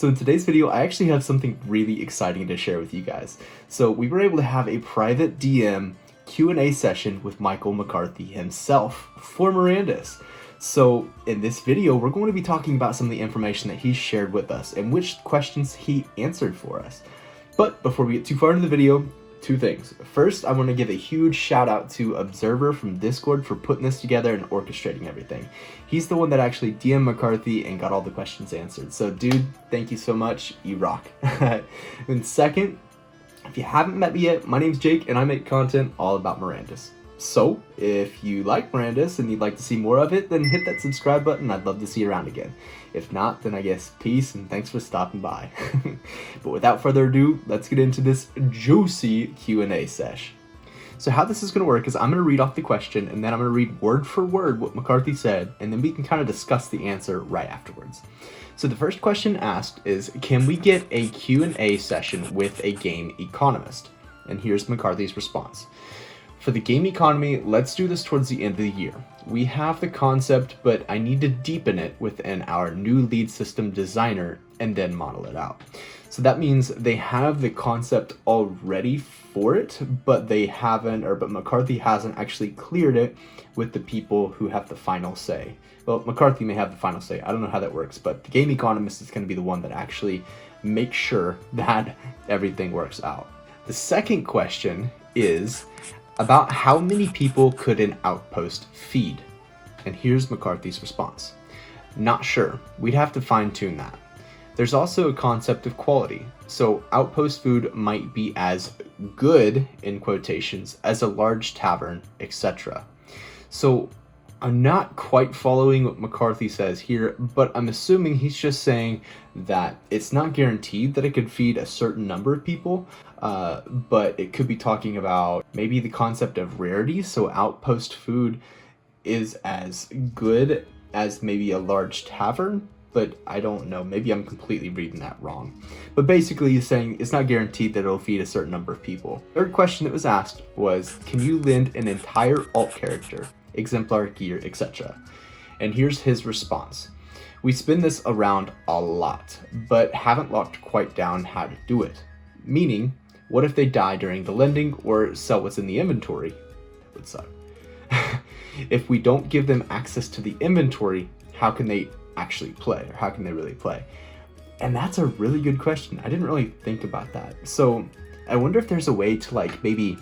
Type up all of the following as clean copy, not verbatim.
So in today's video, I actually have something really exciting to share with you guys. So we were able to have a private DM Q&A session with Michael McCarthy himself for Mirandus. So in this video, we're going to be talking about some of the information that he shared with us and which questions he answered for us. But before we get too far into the video, two things. First, I want to give a huge shout out to Observer from Discord for putting this together and orchestrating everything. He's the one that actually DM'd McCarthy and got all the questions answered. So dude, thank you so much. You rock. And second, if you haven't met me yet, my name's Jake and I make content all about Mirandus. So if you like Mirandus and you'd like to see more of it, then hit that subscribe button. I'd love to see you around again. If not, then I guess peace and thanks for stopping by. But without further ado, let's get into this juicy Q&A sesh. So how this is going to work is I'm going to read off the question and then I'm going to read word for word what McCarthy said, and then we can kind of discuss the answer right afterwards. So the first question asked is, can we get a Q&A session with a game economist? And here's McCarthy's response. For the game economy, let's do this towards the end of the year. We have the concept, but I need to deepen it within our new lead system designer and then model it out. So that means they have the concept already for it, but but McCarthy hasn't actually cleared it with the people who have the final say. Well, McCarthy may have the final say. I don't know how that works, but the game economist is going to be the one that actually makes sure that everything works out. The second question is about how many people could an outpost feed? And here's McCarthy's response. Not sure. We'd have to fine-tune that. There's also a concept of quality. So outpost food might be as good, in quotations, as a large tavern, etc. So I'm not quite following what McCarthy says here, but I'm assuming he's just saying that it's not guaranteed that it could feed a certain number of people, but it could be talking about maybe the concept of rarity. So outpost food is as good as maybe a large tavern, but I don't know. Maybe I'm completely reading that wrong. But basically he's saying it's not guaranteed that it'll feed a certain number of people. Third question that was asked was, can you lend an entire alt character, exemplar, gear, etc.? And here's his response. We spin this around a lot, but haven't locked quite down how to do it. Meaning, what if they die during the lending or sell what's in the inventory? That would suck. If we don't give them access to the inventory, how can they actually play, or how can they really play? And that's a really good question. I didn't really think about that. So I wonder if there's a way to like maybe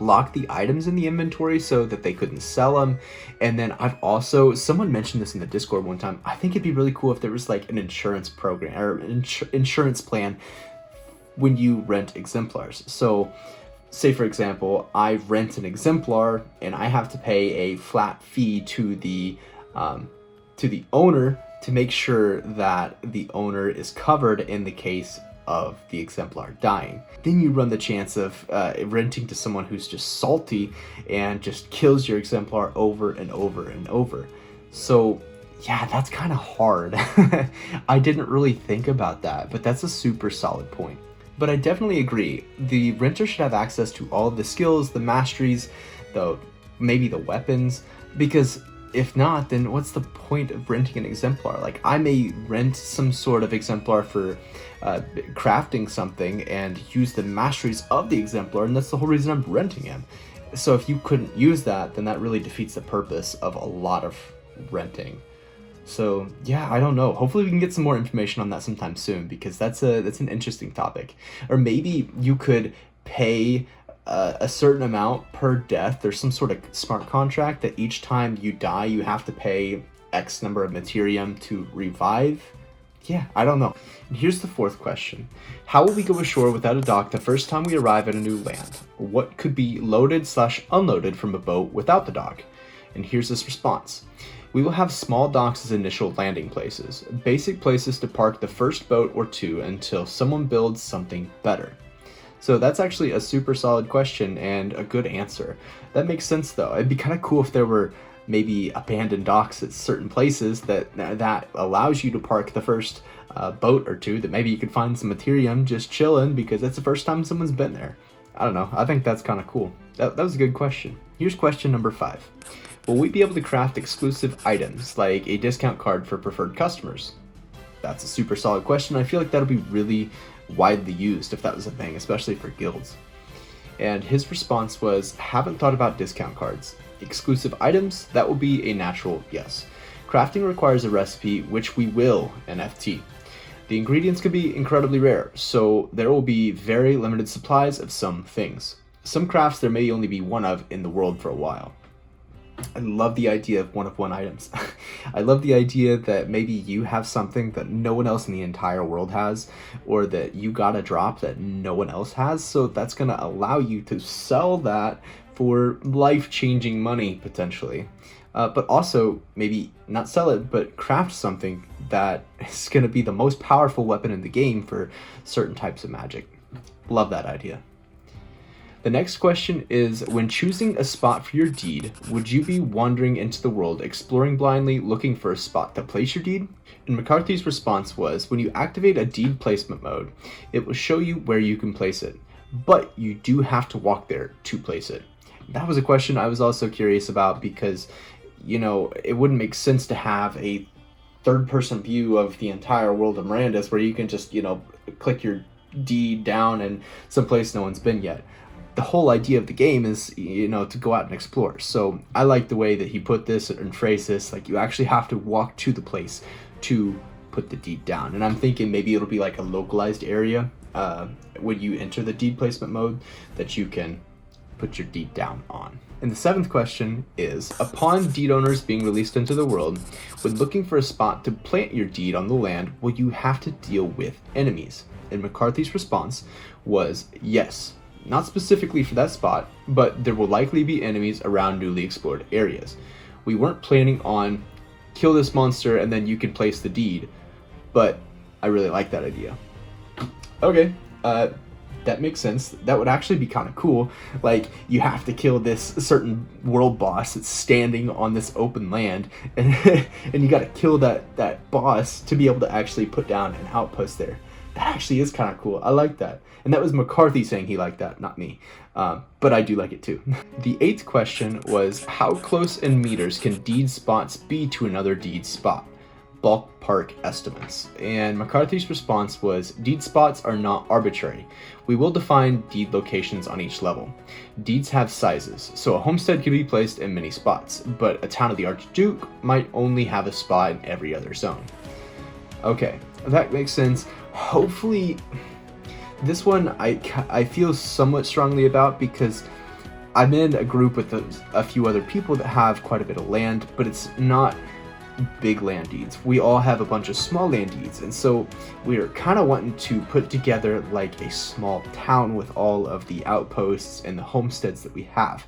lock the items in the inventory so that they couldn't sell them. And then someone mentioned this in the Discord one time, I think it'd be really cool if there was like an insurance program or insurance plan when you rent exemplars. So say for example, I rent an exemplar and I have to pay a flat fee to the owner to make sure that the owner is covered in the case of the exemplar dying. Then you run the chance of renting to someone who's just salty and just kills your exemplar over and over and over. So yeah, that's kind of hard. I didn't really think about that, but that's a super solid point. But I definitely agree. The renter should have access to all of the skills, the masteries, maybe the weapons, because if not, then what's the point of renting an exemplar? Like, I may rent some sort of exemplar for crafting something and use the masteries of the exemplar, and that's the whole reason I'm renting him. So if you couldn't use that, then that really defeats the purpose of a lot of renting. So yeah, I don't know. Hopefully we can get some more information on that sometime soon, because that's an interesting topic. Or maybe you could pay a certain amount per death. There's some sort of smart contract that each time you die, you have to pay X number of materium to revive. Yeah, I don't know. And here's the fourth question. How will we go ashore without a dock the first time we arrive at a new land? What could be loaded/unloaded from a boat without the dock? And here's this response. We will have small docks as initial landing places, basic places to park the first boat or two until someone builds something better. So that's actually a super solid question and a good answer. That makes sense though. It'd be kind of cool if there were maybe abandoned docks at certain places that allows you to park the first boat or two, that maybe you could find some materium just chilling because that's the first time someone's been there. I don't know. I think that's kind of cool. That was a good question. Here's question number 5. Will we be able to craft exclusive items like a discount card for preferred customers? that's a super solid question. I feel like that'll be really widely used if that was a thing, especially for guilds. And his response was, haven't thought about discount cards. Exclusive items, that will be a natural yes. Crafting requires a recipe, which we will NFT. The ingredients can be incredibly rare, so there will be very limited supplies of some things. Some crafts there may only be one of in the world for a while. I love the idea of one-of-one items. I love the idea that maybe you have something that no one else in the entire world has, or that you got a drop that no one else has, so that's going to allow you to sell that for life-changing money, potentially. But also, maybe not sell it, but craft something that is going to be the most powerful weapon in the game for certain types of magic. Love that idea. The next question is, when choosing a spot for your deed, would you be wandering into the world, exploring blindly, looking for a spot to place your deed? And McCarthy's response was, when you activate a deed placement mode, it will show you where you can place it, but you do have to walk there to place it. That was a question I was also curious about because, you know, it wouldn't make sense to have a third-person view of the entire world of Mirandus where you can just, you know, click your deed down in some place no one's been yet. The whole idea of the game is, you know, to go out and explore. So I like the way that he put this and phrased this, like you actually have to walk to the place to put the deed down. And I'm thinking maybe it'll be like a localized area when you enter the deed placement mode that you can put your deed down on. And the seventh question is, upon deed owners being released into the world, when looking for a spot to plant your deed on the land, will you have to deal with enemies? And McCarthy's response was yes. Not specifically for that spot, but there will likely be enemies around newly explored areas. We weren't planning on kill this monster and then you can place the deed, but I really like that idea. Okay, that makes sense. That would actually be kind of cool. Like, you have to kill this certain world boss that's standing on this open land, and you gotta kill that boss to be able to actually put down an outpost there. That actually is kind of cool. I like that. And that was McCarthy saying he liked that, not me. But I do like it too. The eighth question was, how close in meters can deed spots be to another deed spot? Ballpark estimates. And McCarthy's response was, deed spots are not arbitrary. We will define deed locations on each level. Deeds have sizes, so a homestead can be placed in many spots, but a town of the Archduke might only have a spot in every other zone. Okay, that makes sense. Hopefully, this one I feel somewhat strongly about because I'm in a group with a few other people that have quite a bit of land, but it's not big land deeds. We all have a bunch of small land deeds, and so we're kind of wanting to put together like a small town with all of the outposts and the homesteads that we have.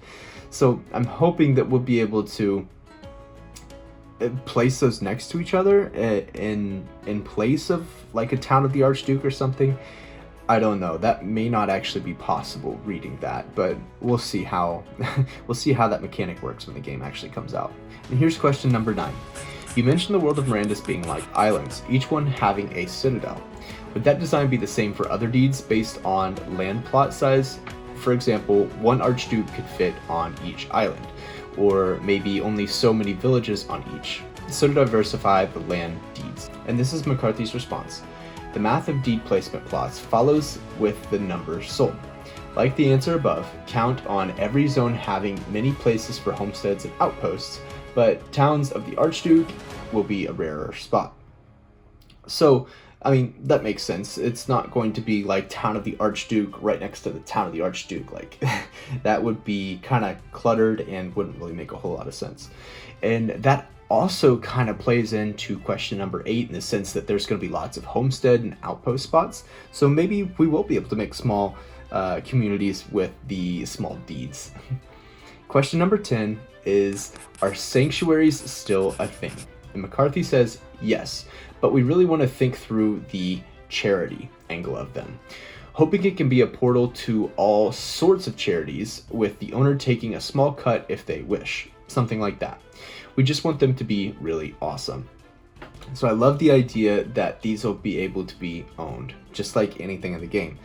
So I'm hoping that we'll be able to place those next to each other in place of like a town of the Archduke or something. I don't know. That may not actually be possible reading that, but we'll see how that mechanic works when the game actually comes out. And here's question number 9. You mentioned the world of Mirandus being like islands, each one having a citadel. Would that design be the same for other deeds based on land plot size? For example, one Archduke could fit on each island, or maybe only so many villages on each, so to diversify the land deeds. And this is McCarthy's response. The math of deed placement plots follows with the number sold. Like the answer above, count on every zone having many places for homesteads and outposts, but towns of the Archduke will be a rarer spot. So, I mean, that makes sense. It's not going to be like town of the Archduke right next to the town of the Archduke. Like, that would be kind of cluttered and wouldn't really make a whole lot of sense. And that also kind of plays into question number 8 in the sense that there's going to be lots of homestead and outpost spots. So maybe we will be able to make small communities with the small deeds. Question number 10 is, are sanctuaries still a thing? And McCarthy says yes, but we really want to think through the charity angle of them, hoping it can be a portal to all sorts of charities with the owner taking a small cut if they wish, something like that. We just want them to be really awesome. So I love the idea that these will be able to be owned, just like anything in the game.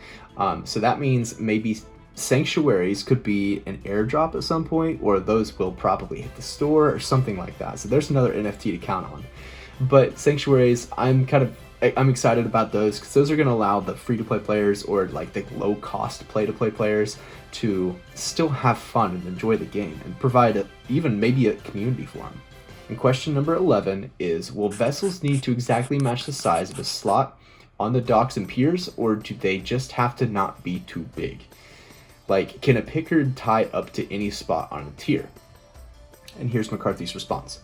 So that means maybe sanctuaries could be an airdrop at some point, or those will probably hit the store or something like that. So there's another NFT to count on. But sanctuaries, I'm kind of I'm excited about those because those are going to allow the free-to-play players or like the low-cost play-to-play players to still have fun and enjoy the game and provide even maybe a community for them. And question number 11 is, will vessels need to exactly match the size of a slot on the docks and piers, or do they just have to not be too big? Like, can a Pickard tie up to any spot on a tier? And here's McCarthy's response.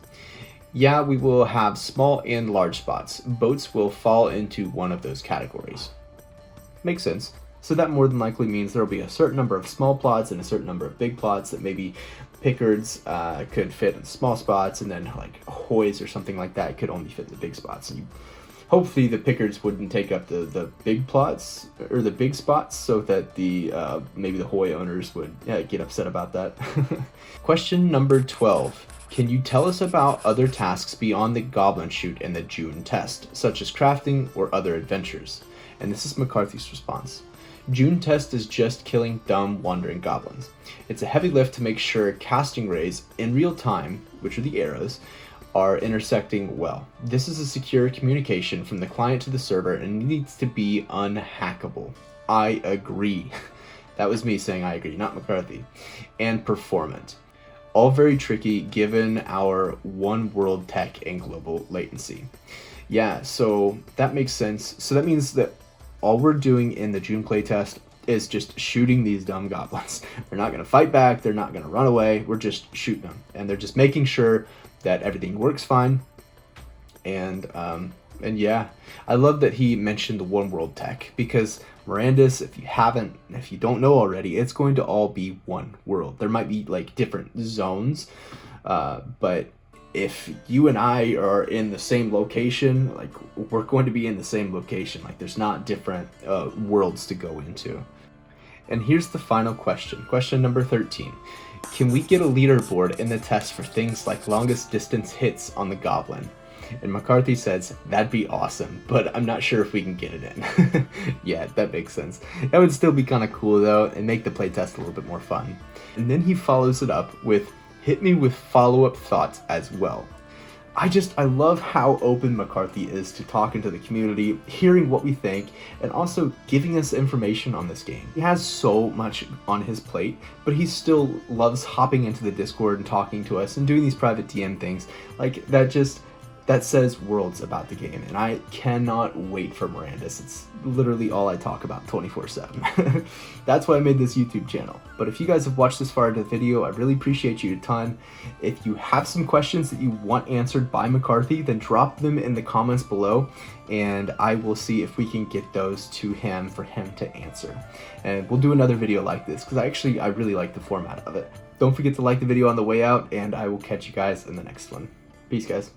Yeah, we will have small and large spots. Boats will fall into one of those categories. Makes sense. So that more than likely means there will be a certain number of small plots and a certain number of big plots that maybe Pickards could fit in small spots, and then like hoys or something like that could only fit in the big spots. And hopefully the Pickards wouldn't take up the big plots or the big spots, so that the maybe the hoy owners would get upset about that. Question number 12. Can you tell us about other tasks beyond the goblin shoot and the June test, such as crafting or other adventures? And this is McCarthy's response. June test is just killing dumb, wandering goblins. It's a heavy lift to make sure casting rays in real time, which are the arrows, are intersecting well. This is a secure communication from the client to the server and needs to be unhackable. I agree. That was me saying I agree, not McCarthy. And performant. All very tricky given our one world tech and global latency. Yeah, so that makes sense. So that means that all we're doing in the June playtest is just shooting these dumb goblins. They're not going to fight back. They're not going to run away. We're just shooting them. And they're just making sure that everything works fine. And yeah, I love that he mentioned the one world tech, because Mirandus, if you don't know already, it's going to all be one world. There might be like different zones, but if you and I are in the same location, like we're going to be in the same location. Like there's not different worlds to go into. And here's the final question. Question number 13. Can we get a leaderboard in the test for things like longest distance hits on the goblin? And McCarthy says, that'd be awesome, but I'm not sure if we can get it in. Yeah, that makes sense. That would still be kind of cool though, and make the playtest a little bit more fun. And then he follows it up with, hit me with follow-up thoughts as well. I love how open McCarthy is to talking to the community, hearing what we think, and also giving us information on this game. He has so much on his plate, but he still loves hopping into the Discord and talking to us and doing these private DM things. Like, that says worlds about the game, and I cannot wait for Mirandus. It's literally all I talk about 24/7. That's why I made this YouTube channel. But if you guys have watched this far into the video, I really appreciate you a ton. If you have some questions that you want answered by McCarthy, then drop them in the comments below, and I will see if we can get those to him for him to answer. And we'll do another video like this, because I really like the format of it. Don't forget to like the video on the way out, and I will catch you guys in the next one. Peace, guys.